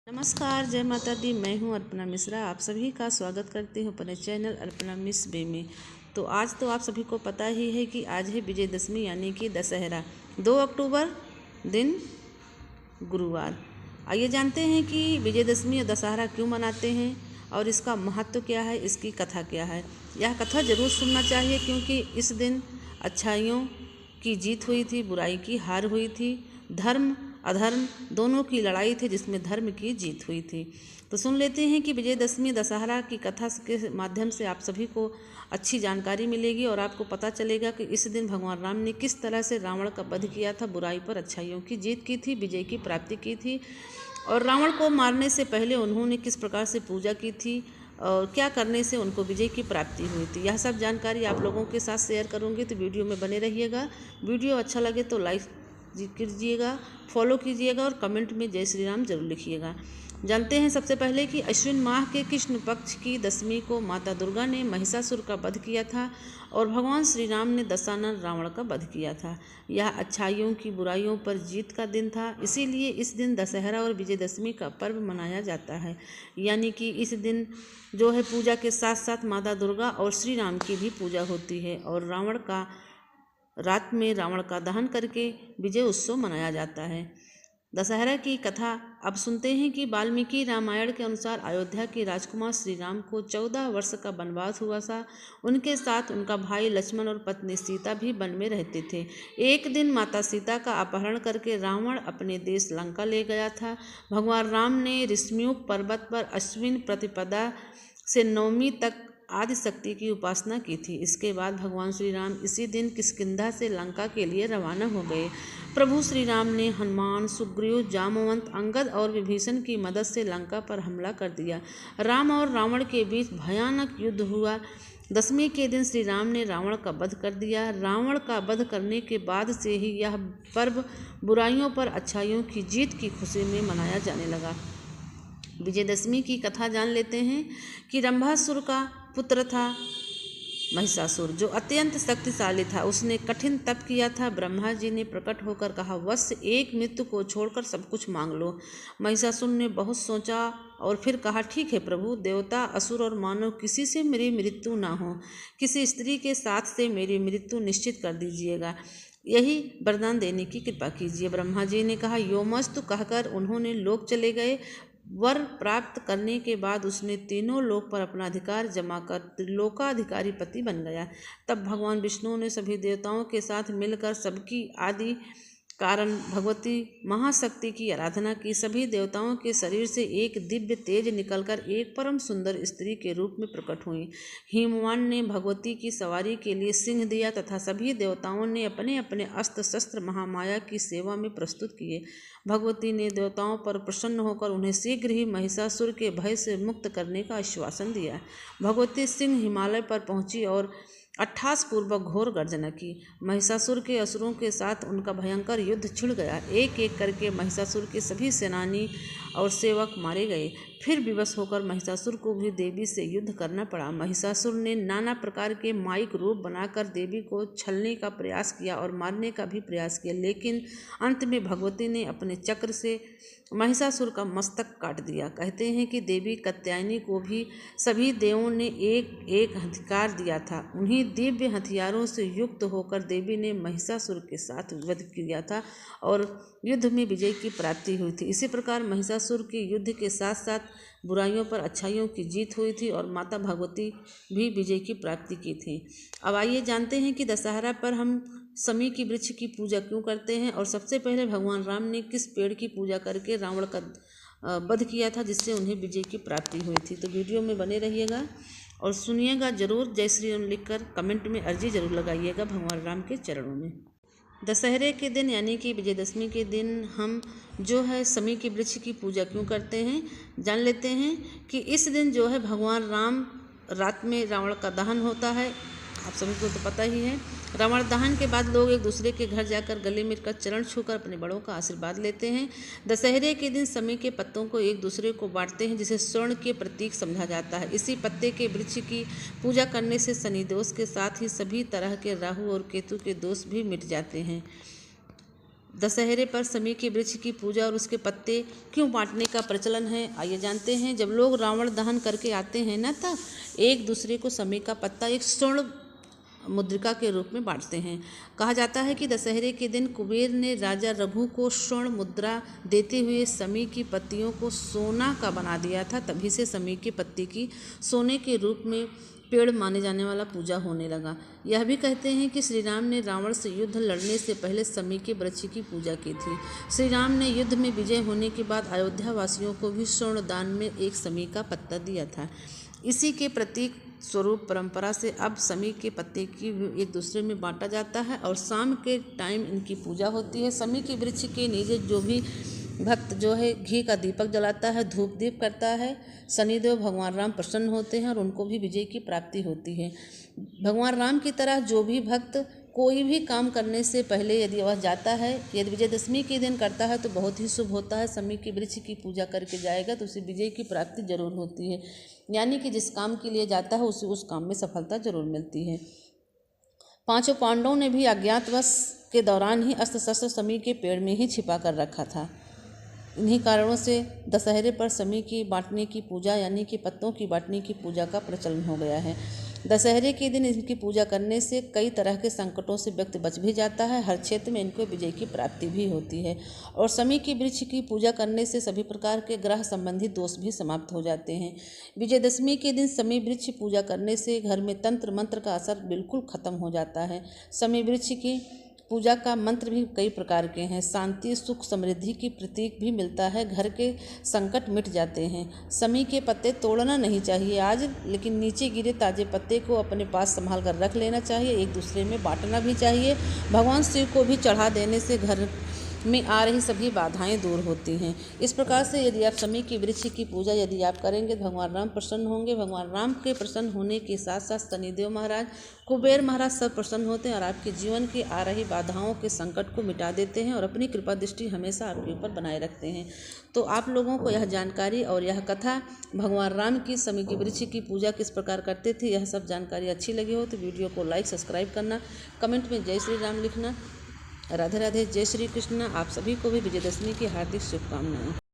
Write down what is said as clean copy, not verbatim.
नमस्कार, जय माता दी। मैं हूं अर्पणा मिश्रा। आप सभी का स्वागत करती हूं अपने चैनल अर्पणा मिस बे में। तो आज तो आप सभी को पता ही है कि आज है विजयदशमी यानी कि दशहरा, 2 अक्टूबर दिन गुरुवार। आइए जानते हैं कि विजयदशमी और दशहरा क्यों मनाते हैं और इसका महत्व क्या है, इसकी कथा क्या है। यह कथा जरूर सुनना चाहिए क्योंकि इस दिन अच्छाइयों की जीत हुई थी, बुराई की हार हुई थी, धर्म अधर्म दोनों की लड़ाई थी जिसमें धर्म की जीत हुई थी। तो सुन लेते हैं कि विजयदशमी दशहरा की कथा के माध्यम से आप सभी को अच्छी जानकारी मिलेगी और आपको पता चलेगा कि इस दिन भगवान राम ने किस तरह से रावण का वध किया था, बुराई पर अच्छाइयों की जीत की थी, विजय की प्राप्ति की थी और रावण को मारने से पहले उन्होंने किस प्रकार से पूजा की थी और क्या करने से उनको विजय की प्राप्ति हुई थी। यह सब जानकारी आप लोगों के साथ शेयर करूंगी, तो वीडियो में बने रहिएगा। वीडियो अच्छा लगे तो लाइक कीजिएगा, फॉलो कीजिएगा और कमेंट में जय श्री राम जरूर लिखिएगा। जानते हैं सबसे पहले कि अश्विन माह के कृष्ण पक्ष की दशमी को माता दुर्गा ने महिषासुर का वध किया था और भगवान श्री राम ने दशानन रावण का वध किया था। यह अच्छाइयों की बुराइयों पर जीत का दिन था, इसीलिए इस दिन दशहरा और विजयदशमी का पर्व मनाया जाता है। यानी कि इस दिन जो है पूजा के साथ साथ माता दुर्गा और श्री राम की भी पूजा होती है और रात में रावण का दहन करके विजय उत्सव मनाया जाता है। दशहरा की कथा अब सुनते हैं कि वाल्मीकि रामायण के अनुसार अयोध्या के राजकुमार श्री राम को 14 वर्ष का वनवास हुआ था। उनके साथ उनका भाई लक्ष्मण और पत्नी सीता भी वन में रहते थे। एक दिन माता सीता का अपहरण करके रावण अपने देश लंका ले गया था। भगवान राम ने ऋष्यमुख पर्वत पर अश्विन प्रतिपदा से नवमी तक आदि शक्ति की उपासना की थी। इसके बाद भगवान श्री राम इसी दिन किष्किंधा से लंका के लिए रवाना हो गए। प्रभु श्री राम ने हनुमान, सुग्रीव, जामवंत, अंगद और विभीषण की मदद से लंका पर हमला कर दिया। राम और रावण के बीच भयानक युद्ध हुआ। दशमी के दिन श्री राम ने रावण का वध कर दिया। रावण का वध करने के बाद से ही यह पर्व बुराइयों पर अच्छाइयों की जीत की खुशी में मनाया जाने लगा। विजयदशमी की कथा जान लेते हैं कि रंभासुर का पुत्र था महिषासुर, जो अत्यंत शक्तिशाली था। उसने कठिन तप किया था। ब्रह्मा जी ने प्रकट होकर कहा, वत्स, एक मृत्यु को छोड़कर सब कुछ मांग लो। महिषासुर ने बहुत सोचा और फिर कहा, ठीक है प्रभु, देवता, असुर और मानव किसी से मेरी मृत्यु ना हो। किसी स्त्री के साथ से मेरी मृत्यु निश्चित कर दीजिएगा, यही वरदान देने की कृपा कीजिए। ब्रह्मा जी ने कहा, योमस्तु कहकर उन्होंने लोक चले गए। वर प्राप्त करने के बाद उसने तीनों लोक पर अपना अधिकार जमा कर त्रिलोकाधिकारी पति बन गया। तब भगवान विष्णु ने सभी देवताओं के साथ मिलकर सबकी आदि कारण भगवती महाशक्ति की आराधना की। सभी देवताओं के शरीर से एक दिव्य तेज निकलकर एक परम सुंदर स्त्री के रूप में प्रकट हुई। हिमवान ने भगवती की सवारी के लिए सिंह दिया तथा सभी देवताओं ने अपने अपने अस्त्र शस्त्र महामाया की सेवा में प्रस्तुत किए। भगवती ने देवताओं पर प्रसन्न होकर उन्हें शीघ्र ही महिषासुर के भय से मुक्त करने का आश्वासन दिया। भगवती सिंह हिमालय पर पहुंची और अट्ठासपूर्वक घोर गर्जना की। महिषासुर के असुरों के साथ उनका भयंकर युद्ध छिड़ गया। एक एक करके महिषासुर के सभी सेनानी और सेवक मारे गए। फिर विवश होकर महिषासुर को भी देवी से युद्ध करना पड़ा। महिषासुर ने नाना प्रकार के माइक रूप बनाकर देवी को छलने का प्रयास किया और मारने का भी प्रयास किया, लेकिन अंत में भगवती ने अपने चक्र से महिषासुर का मस्तक काट दिया। कहते हैं कि देवी कात्यायनी को भी सभी देवों ने एक एक हथियार दिया था। उन्हीं दिव्य हथियारों से युक्त होकर देवी ने महिषासुर के साथ वध किया था और युद्ध में विजय की प्राप्ति हुई थी। इसी प्रकार महिषासुर के युद्ध के साथ साथ बुराइयों पर अच्छाइयों की जीत हुई थी और माता भगवती भी विजय की प्राप्ति की थी। अब आइए जानते हैं कि दशहरा पर हम शमी की वृक्ष की पूजा क्यों करते हैं और सबसे पहले भगवान राम ने किस पेड़ की पूजा करके रावण का वध किया था जिससे उन्हें विजय की प्राप्ति हुई थी। तो वीडियो में बने रहिएगा और सुनिएगा जरूर। जय श्री राम लिखकर कमेंट में अर्जी जरूर लगाइएगा भगवान राम के चरणों में। दशहरे के दिन यानी कि विजयदशमी के दिन हम जो है शमी की वृक्ष की पूजा क्यों करते हैं, जान लेते हैं कि इस दिन जो है भगवान राम रात में रावण का दहन होता है। आप सभी को तो पता ही है। रावण दहन के बाद लोग एक दूसरे के घर जाकर गले मिलकर चरण छूकर अपने बड़ों का आशीर्वाद लेते हैं। दशहरे के दिन शमी के पत्तों को एक दूसरे को बांटते हैं, जिसे स्वर्ण के प्रतीक समझा जाता है। इसी पत्ते के वृक्ष की पूजा करने से शनि दोष के साथ ही सभी तरह के राहु और केतु के दोष भी मिट जाते हैं। दशहरे पर समी के वृक्ष की पूजा और उसके पत्ते क्यों बांटने का प्रचलन है, आइए जानते हैं। जब लोग रावण दहन करके आते हैं ना, तब एक दूसरे को समी का पत्ता एक स्वर्ण मुद्रिका के रूप में बांटते हैं। कहा जाता है कि दशहरे के दिन कुबेर ने राजा रघु को स्वर्ण मुद्रा देते हुए समी की पत्तियों को सोना का बना दिया था। तभी से समी के पत्ते की सोने के रूप में पेड़ माने जाने वाला पूजा होने लगा। यह भी कहते हैं कि श्री राम ने रावण से युद्ध लड़ने से पहले समी के वृक्ष की पूजा की थी। श्री राम ने युद्ध में विजय होने के बाद अयोध्या वासियों को भी स्वर्ण दान में एक समी का पत्ता दिया था। इसी के प्रतीक स्वरूप परंपरा से अब समी के पत्ते की एक दूसरे में बांटा जाता है और शाम के टाइम इनकी पूजा होती है। समी के वृक्ष के नीचे जो भी भक्त जो है घी का दीपक जलाता है, धूप दीप करता है, शनिदेव भगवान राम प्रसन्न होते हैं और उनको भी विजय की प्राप्ति होती है। भगवान राम की तरह जो भी भक्त कोई भी काम करने से पहले यदि वह जाता है, यदि विजयदशमी के दिन करता है तो बहुत ही शुभ होता है। समी के वृक्ष की पूजा करके जाएगा तो उसे विजय की प्राप्ति जरूर होती है, यानी कि जिस काम के लिए जाता है उसे उस काम में सफलता जरूर मिलती है। पांचों पांडवों ने भी अज्ञातवास के दौरान ही अस्त्र शस्त्र समी के पेड़ में ही छिपा कर रखा था। इन्हीं कारणों से दशहरे पर समी की बांटने की पूजा यानी कि पत्तों की बांटने की पूजा का प्रचलन हो गया है। दशहरे के दिन इनकी पूजा करने से कई तरह के संकटों से व्यक्ति बच भी जाता है, हर क्षेत्र में इनको विजय की प्राप्ति भी होती है। और समी के वृक्ष की पूजा करने से सभी प्रकार के ग्रह संबंधी दोष भी समाप्त हो जाते हैं। विजयदशमी के दिन समी वृक्ष पूजा करने से घर में तंत्र मंत्र का असर बिल्कुल खत्म हो जाता है। समी वृक्ष की पूजा का मंत्र भी कई प्रकार के हैं। शांति, सुख, समृद्धि की प्रतीक भी मिलता है। घर के संकट मिट जाते हैं। समी के पत्ते तोड़ना नहीं चाहिए आज, लेकिन नीचे गिरे ताजे पत्ते को अपने पास संभाल कर रख लेना चाहिए। एक दूसरे में बांटना भी चाहिए। भगवान शिव को भी चढ़ा देने से घर में आ रही सभी बाधाएं दूर होती हैं। इस प्रकार से यदि आप समी की वृक्ष की पूजा यदि आप करेंगे तो भगवान राम प्रसन्न होंगे। भगवान राम के प्रसन्न होने के साथ साथ शनिदेव महाराज, कुबेर महाराज सब प्रसन्न होते हैं और आपके जीवन की आ रही बाधाओं के संकट को मिटा देते हैं और अपनी कृपा दृष्टि हमेशा आपके ऊपर बनाए रखते हैं। तो आप लोगों को यह जानकारी और यह कथा भगवान राम की समी की वृक्ष की पूजा किस प्रकार करते थे, यह सब जानकारी अच्छी लगी हो तो वीडियो को लाइक, सब्सक्राइब करना, कमेंट में जय श्री राम लिखना। राधे राधे, जय श्री कृष्ण। आप सभी को भी विजयदशमी की हार्दिक शुभकामनाएं।